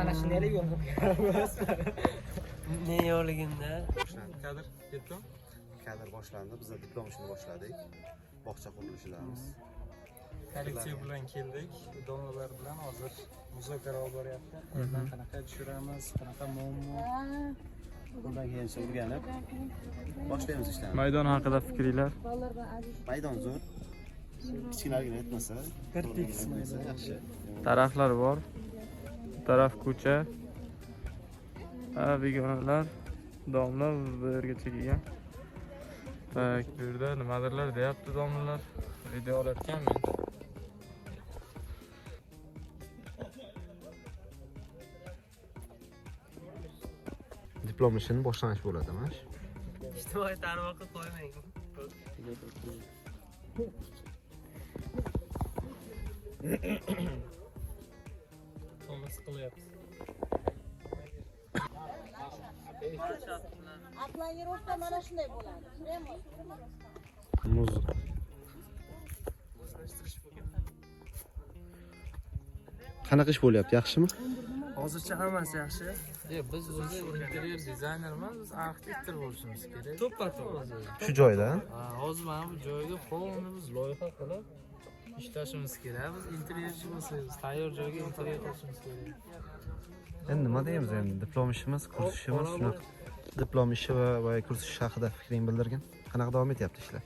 ana shunday yo'l qilib Ne yo'ligimda? Kadr diplom? Kadr boshlandi. Biz diplom ishini boshladik. Bog'cha qurilishidamiz. Kolleksiya bilan keldik. Domlalar bilan hozir muzokara olib boryapti. Qanaqa tushiramiz, qanaqa muammo. Bundan keyin o'rganib boshlaymiz ishlarni. Maydon haqida fikringlar? Maydon zo'r. Kichkinaligini aytmasa, bir tekis maydon yaxshi. Daraxtlar bor. Bu taraf ko'cha. Begonalar, domla bu yergacha kelgan. Tak, bu yerda nimadirlar deyapti domlalar. Video olayotganman. Diplom ishini boshlanish bo'ladi, mash. İçtimai tarmoqqa qo'ymang. Thomas qilyapti. Planirovka mana shunday bo'ladi. Muz. Qanaqa ish bo'lyapti, yaxshimi? Hozircha hammasi yaxshi. Biz o'zi interyer dizaynermiz, biz arxitektor bo'lishimiz kerak. To'ppa-to'g'ri. Shu joyda. Hozir mana bu joyga polni biz loyiha qilib ishlashimiz kerak. Biz interyerchi bo'lsak, tayyor joyga interyer qilishimiz kerak. Endi nima deymiz endi? Diplom ishimiz, kurs ishimiz, shuni diplom ishi va kurs ishi haqida fikring bildirgin. Qanaqa davom etyapti ishlar?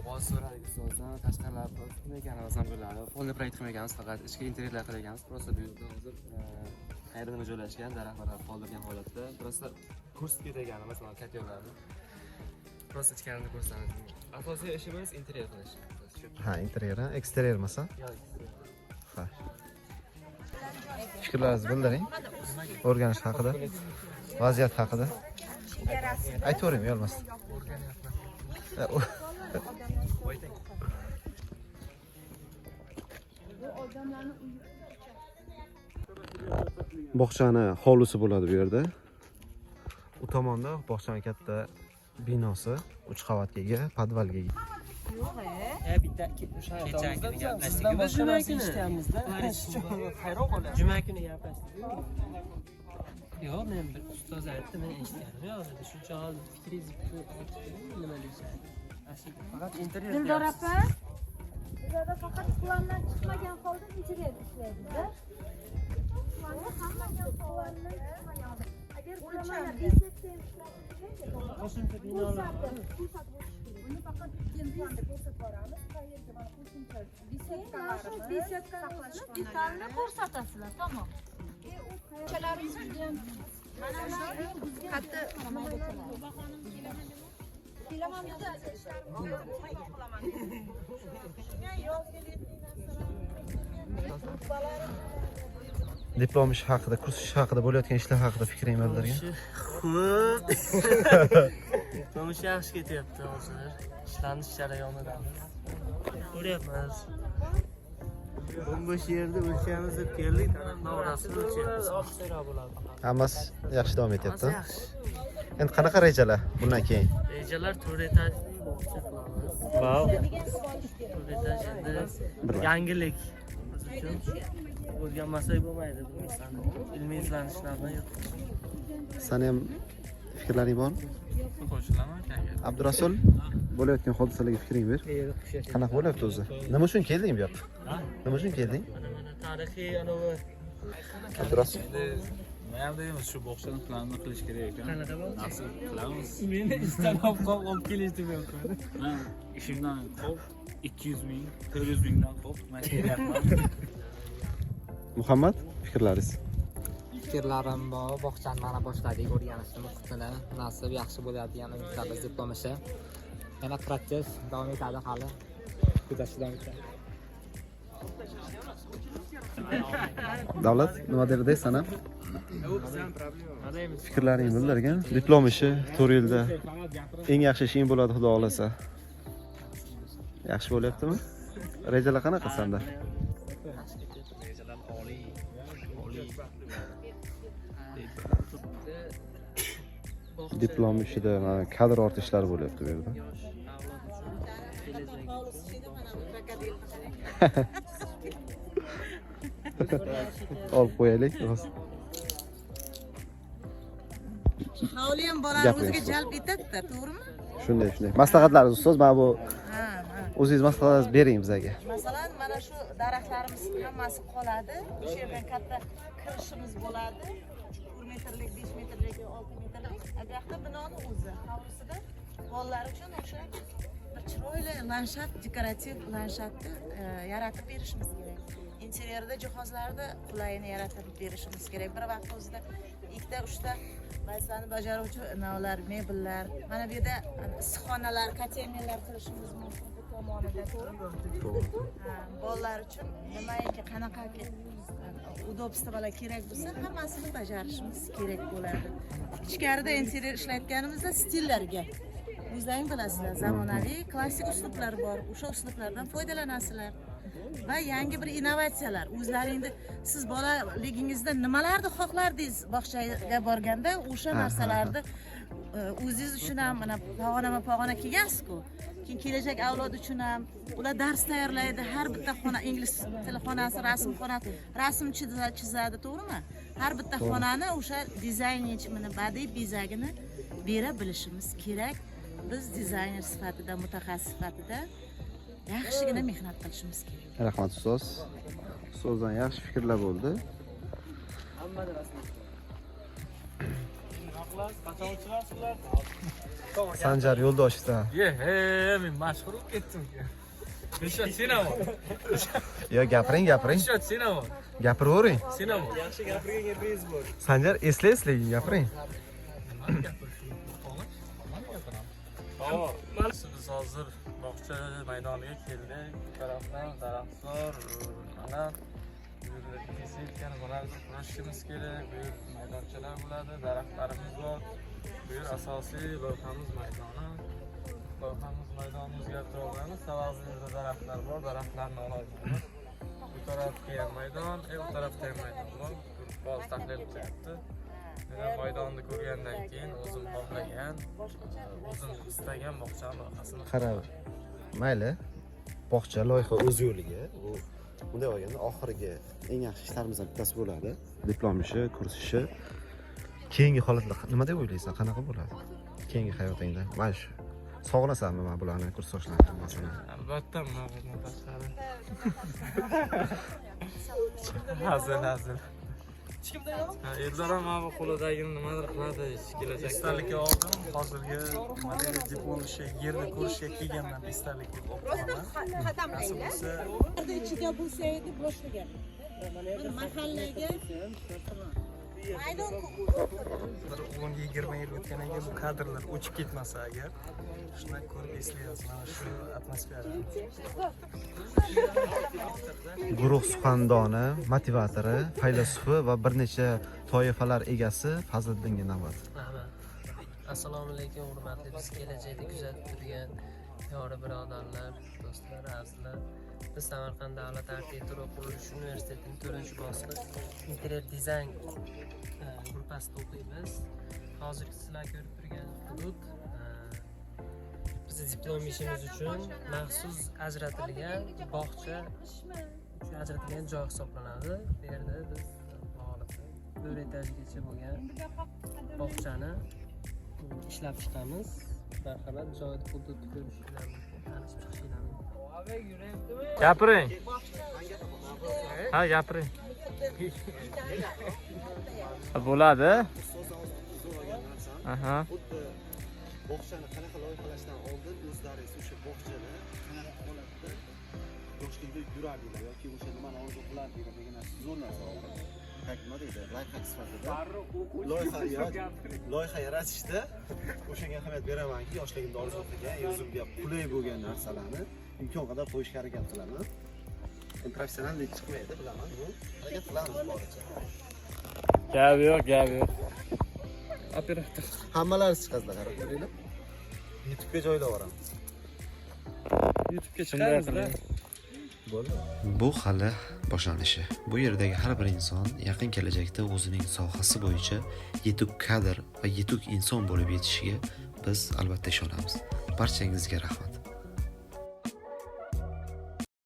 Boz so'radik ustozdan, tashqarilarda qilmaganimiz ham bo'ladi. Polni proyekt qilmaganmiz, faqat ichki interyerlar qilganmiz. Просто bu yerda hozir qayerda joylashgan daraxtlar qoldirgan holatda. Просто kurs ketganmiz, masalan, katyorlarni. Просто ichkarini ko'rsatamiz. Asosiy ishimiz interyer qilish. Ha, interyer, eksteryer masa? Yo'q. Ha. Fikrlaringizni bildiring. O'rganish haqida, vaziyat haqida. Aytavering, uyalmasdan. Bog'chani hovlisi bo'ladi bu yerda. U tomonda bog'chaning katta binosi, 3 qavatga ega, podvalga ega. bitta o'sha Kechagi gaplashdik. sizdan boshqa narsa eshitganmizda. Hayron qoldim. Juma kuni gaplashdik. Yo'q, men bir ustoz aytdi, men eshitganim yo'q dedi. Shuncha hol fikringizni nima deysan? Faqat interyer. Dildor opa, bizda faqat plandan chiqmagan holda interyer ishlaydi-da. Hamma plandan chiqmagan. Agar planlar besatdan ishlaydi, Qo'shimcha binolar. uni faqat kelganda ko'rsatib boramiz. Qayerda mana qo'shimcha besatkalarimiz detalni ko'rsatasizlar, tamom. Diplom ishi haqida, kurs ishi haqida, bo'layotgan ishlar haqida fikring bildirgin. Xo'p. To'g'ri yaxshi ketyapti hozir. Ishlanish jarayonidamiz. Ko'ryapmiz. Bo'sh yerda o'lchamiz deb keldik, to'g'risini o'lchyapmiz. Hammasi yaxshi davom etyapti. Yaxshi. Endi qanaqa rejalar bundan keyin? Rejalar 4 etajli bog'cha qilamiz. Vau. 4 etaj endi yangilik. Biz uchun o'rganmasak bo'lmaydi bu narsani. Ilmiy izlanishlardan yo'q. Sani ham fikrlaring bormi? Qo'shilaman akaga. Abdurasul, bo'layotgan hodisalarga fikring ber. Qanaqa bo'lyapti o'zi? Nima uchun kelding bu yoqqa? Nima uchun kelding? Mana tarixiy anavi Abdurasul. Nima ham deymiz, shu bog'chani planini qilish kerak ekan. qanaqa bo'ldi? Nasib qilamiz. Meni istalab olib kelishdi bu yoqqa. Men ishimdan qop 200 ming, 400 mingdan qop men kelyapman. Muhammad, fikrlaringiz? Fikrlarim bor. Bog'chani mana boshladik, o'rganishni muhitini nasib yaxshi bo'ladigan umidlarimiz diplom ishi. Yana protsess davom etadi hali. Kuzatish davom etadi. Davlat, nima derdi sana? Fikrlaringni bildirgin. Diplom ishi 4 yilda eng yaxshi ishing bo'ladi, xudo xolasa. Yaxshi bo'lyaptimi? Rejalar qanaqa senda? Diplom ishida kadr ortishlari bo'lyapti bu yerda. Olib qo'yaylik. Havli ham bolani Gapiring, o'ziga ustoz. jalb etadi-da, to'g'rimi? Shunday. Maslahatlaringiz ustoz, mana bu Ha, ha. o'zingiz maslahatingizni bering bizga. Masalan, mana shu daraxtlarimiz hammasi qoladi. O'sha yerdan katta kirishimiz bo'ladi. 1 metrlik, 5 metrlik, 6 metrlik. Bu yoqda binoni o'zi, hovlisida bolalar uchun o'sha bir chiroyli lanshat, dekorativ lanshatni yaratib berishimiz kerak. Interyerda jihozlarni qulayini yaratib berishimiz kerak. Bir vaqt o'zida ikkita, uchta vazifani bajaruvchi navlar, mebellar, mana bu yerda issiqxonalar, kotelniyalar qilishimiz mumkin bu tomonida, to'g'rimi? Bolalar uchun nimaiki qanaqaki udobstvolar kerak bo'lsa, hammasini bajarishimiz kerak bo'ladi. Ichkarida interyer ishlatganimizda stillarga o'zlaring bilasizlar, zamonaviy, klassik uslublar bor. O'sha uslublardan foydalanasizlar. Va yangi bir innovatsiyalar. O'zlaringni siz bolaligingizda nimalarni xohlardingiz bog'chaga borganda, o'sha narsalarni o'zingiz uchun ham mana pog'ona kelgansiz-ku. Keyin kelajak avlod uchun ham ular dars tayyorlaydi. Har bitta xona ingliz tili xonasi, rasm xonasi, rasm chizadi, to'g'rimi? Har bitta xonani o'sha dizaynchini, badiiy bezagini bera bilishimiz kerak. Biz dizayner sifatida, mutaxassis sifatida yaxshigina mehnat qilishimiz kerak. Rahmat ustoz. Ustozdan yaxshi fikrlar bo'ldi. Sanjar Yo'ldoshovdan. Men mashhur bo'lib ketdim. Nishot senami? Yo, gapiring. Nishot senami? Gapiravering. Senami? Yaxshi gapirgan yeringiz bor. Sanjar, eslang, gapiring. Biz hozir bog'cha maydoniga keldik. Bu tarafdan daraxtlar, mana kesilgan bularni qurishimiz kerak. Bu yer maydonchalar bo'ladi, daraxtlarimiz bor. Bu yer asosiy loyihamiz maydoni. Loyihamiz maydonni o'zgartira olamiz. Sababi bu yerda daraxtlar bor, daraxtlarni olamiz. Bu tarafga ham maydon, bu tarafda ham maydon bor. Boz tahlil qilyapti. Men maydonni ko'rgandan keyin o'zim xohlagan, o'zim istagan bog'cha loyihasini Qarab. Mayli. Bog'cha loyiha o'z yo'liga, u bunday olganda oxirgi eng yaxshi ishlarimizdan bittasi bo'ladi. Diplom ishi, kurs ishi. Keyingi holatlar nima deb o'ylaysan? Qanaqa bo'ladi? Keyingi hayotingda. Mana shu sog'inasanmi mana bularni kursdoshlarni masalan? Albatta, mana bundan tashqari. Hazil. Eldor ham bu qo'lidagini nimadir qiladi, kelajakda. Esdalik oldim. Hozirgi model diplom ishi yerda ko'rishga kelganman, esdalik deb o'qiyaman. Nasib bo'lsa, ichida bo'lsa edi boshlagan. Mahallaga maydon bir 10-20 yil o'tgandan keyin bu kadrlar o'chib ketmasa agar, shuni ko'rib eslaymiz mana shu atmosferani. Guruh suxandoni, motivatori, faylasufi va bir necha toifalar egasi Fazliddinga navbat. Assalomu alaykum, hurmatli biz kelajakda kuzatib turgan yori birodarlar, do'stlar, azizlar. Biz Samarqand davlat arxitektura qurilish universitetining 4-bosqich interyer dizayn gruppasida o'qiymiz. Hozirgi sizlar ko'rib turgan hudud bizni diplom ishimiz uchun maxsus ajratilgan bog'cha uchun ajratilgan joy hisoblanadi. Bu yerda biz 4 etajgacha bo'lgan bog'chani ishlab chiqamiz. Marhamat, joyda hududni ko'rishinglar mumkin, tanishib chiqishinglar mumkin. Gapiring. Ha, gapiring. Bo'ladi. Aha. Bog'chani qanaqa loyihalashdan oldin o'zlaringiz o'sha bog'chani qanaqa holatda yoshlikda yurardinglar yoki o'sha nimani orzu qilardinglar degan narsa zo'r narsa oldi. Nima deydi? Layfhak sifatida loyiha yaratishda o'shanga ahamiyat beramanki, yoshligimda orzu qilgan, o'zimga qulay bo'lgan narsalarni imkon qadar qo'yishga harakat qilaman. Professionallik chiqmaydi, bilaman. Bu harakat qilamiz boricha. Gap yo'q. Operator. Hammalari chiqazlar, qarab ko'ringlar. YouTube'ga joylab yuboramiz. YouTube'ga chiqaramizlar. Bu hali boshlanishi. Bu yerdagi har bir inson yaqin kelajakda o'zining sohasi bo'yicha yetuk kadr va yetuk inson bo'lib yetishiga biz albatta ishonamiz. Barchangizga rahmat.